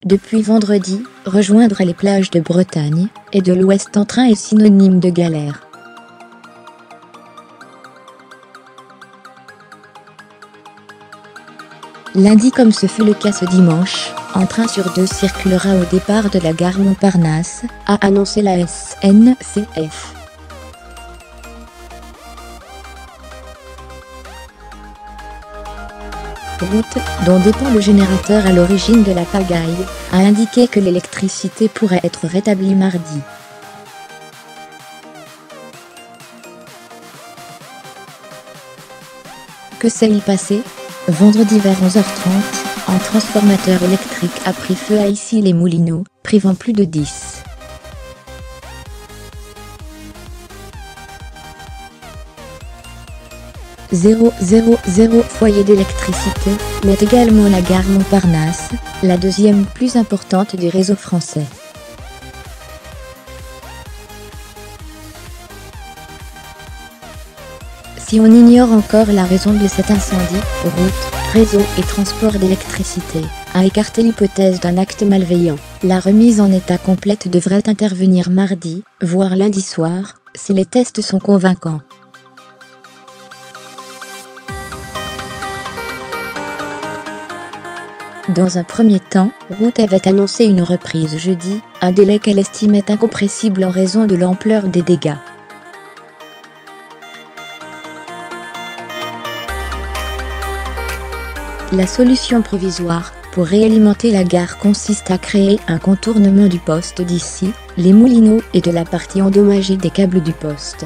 Depuis vendredi, rejoindre les plages de Bretagne et de l'Ouest en train est synonyme de galère. Lundi, comme ce fut le cas ce dimanche, un train sur deux circulera au départ de la gare Montparnasse, a annoncé la SNCF. Route, dont dépend le générateur à l'origine de la pagaille, a indiqué que l'électricité pourrait être rétablie mardi. Que s'est-il passé ? Vendredi vers 11h30, un transformateur électrique a pris feu à Issy-les-Moulineaux, privant plus de 10. Foyers d'électricité, mais également la gare Montparnasse, la deuxième plus importante du réseau français. Si on ignore encore la raison de cet incendie, route, réseau et transport d'électricité a écarté l'hypothèse d'un acte malveillant. La remise en état complète devrait intervenir mardi, voire lundi soir, si les tests sont convaincants. Dans un premier temps, Route avait annoncé une reprise jeudi, un délai qu'elle estimait incompressible en raison de l'ampleur des dégâts. La solution provisoire pour réalimenter la gare consiste à créer un contournement du poste d'Issy, les Moulineaux et de la partie endommagée des câbles du poste.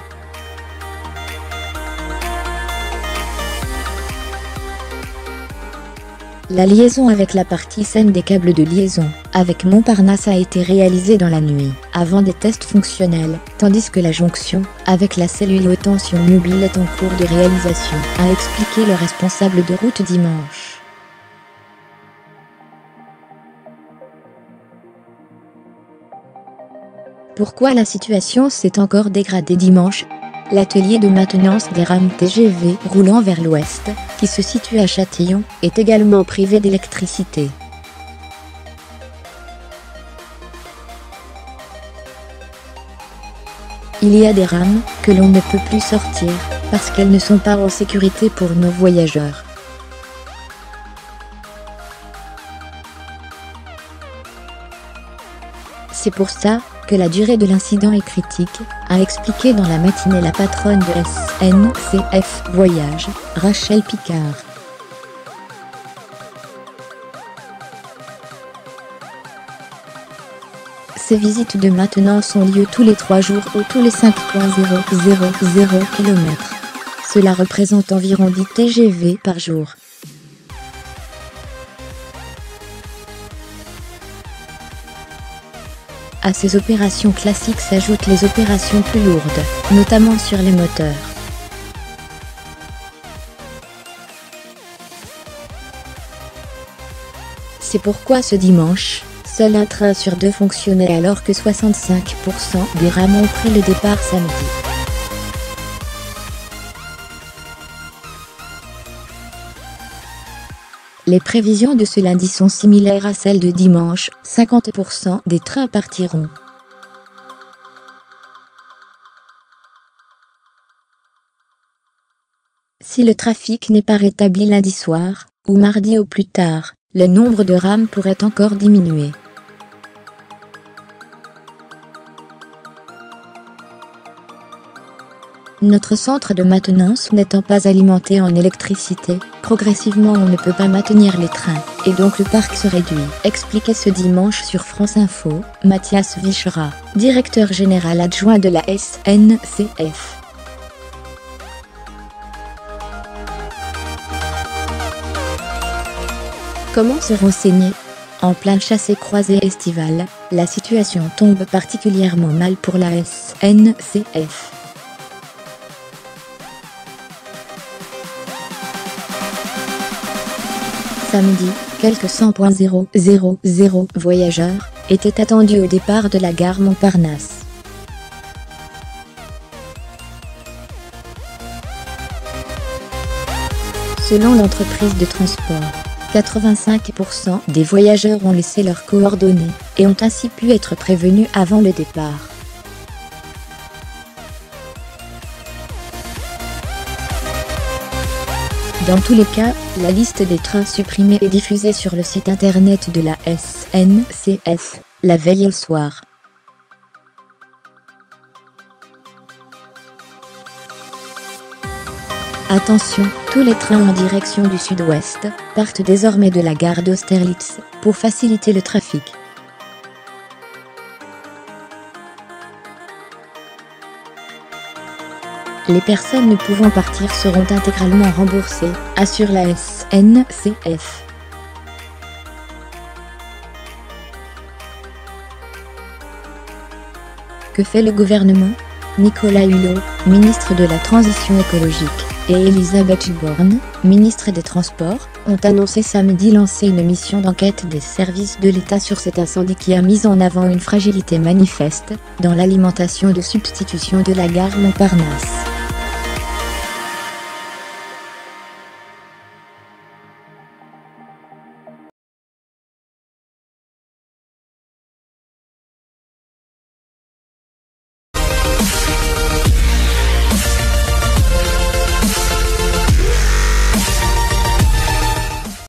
La liaison avec la partie saine des câbles de liaison avec Montparnasse a été réalisée dans la nuit, avant des tests fonctionnels, tandis que la jonction avec la cellule haute tension mobile est en cours de réalisation, a expliqué le responsable de Route dimanche. Pourquoi la situation s'est encore dégradée dimanche ? L'atelier de maintenance des rames TGV roulant vers l'ouest, qui se situe à Châtillon, est également privé d'électricité. Il y a des rames que l'on ne peut plus sortir, parce qu'elles ne sont pas en sécurité pour nos voyageurs. C'est pour ça que la durée de l'incident est critique, a expliqué dans la matinée la patronne de SNCF Voyage, Rachel Picard. Ces visites de maintenance ont lieu tous les 3 jours ou tous les 5,000 km. Cela représente environ 10 TGV par jour. À ces opérations classiques s'ajoutent les opérations plus lourdes, notamment sur les moteurs. C'est pourquoi ce dimanche, seul un train sur deux fonctionnait alors que 65% des rames ont pris le départ samedi. Les prévisions de ce lundi sont similaires à celles de dimanche, 50% des trains partiront. Si le trafic n'est pas rétabli lundi soir, ou mardi au plus tard, le nombre de rames pourrait encore diminuer. Notre centre de maintenance n'étant pas alimenté en électricité, progressivement on ne peut pas maintenir les trains, et donc le parc se réduit, expliquait ce dimanche sur France Info, Mathias Vichera, directeur général adjoint de la SNCF. Comment se renseigner ? En plein chassé-croisé estival, la situation tombe particulièrement mal pour la SNCF. Samedi, quelques 100,000 voyageurs étaient attendus au départ de la gare Montparnasse. Selon l'entreprise de transport, 85% des voyageurs ont laissé leurs coordonnées et ont ainsi pu être prévenus avant le départ. Dans tous les cas, la liste des trains supprimés est diffusée sur le site internet de la SNCF, la veille au soir. Attention, tous les trains en direction du sud-ouest partent désormais de la gare d'Austerlitz pour faciliter le trafic. Les personnes ne pouvant partir seront intégralement remboursées, assure la SNCF. Que fait le gouvernement ? Nicolas Hulot, ministre de la Transition écologique, et Elisabeth Borne, ministre des Transports, ont annoncé samedi lancer une mission d'enquête des services de l'État sur cet incendie qui a mis en avant une fragilité manifeste dans l'alimentation de substitution de la gare Montparnasse.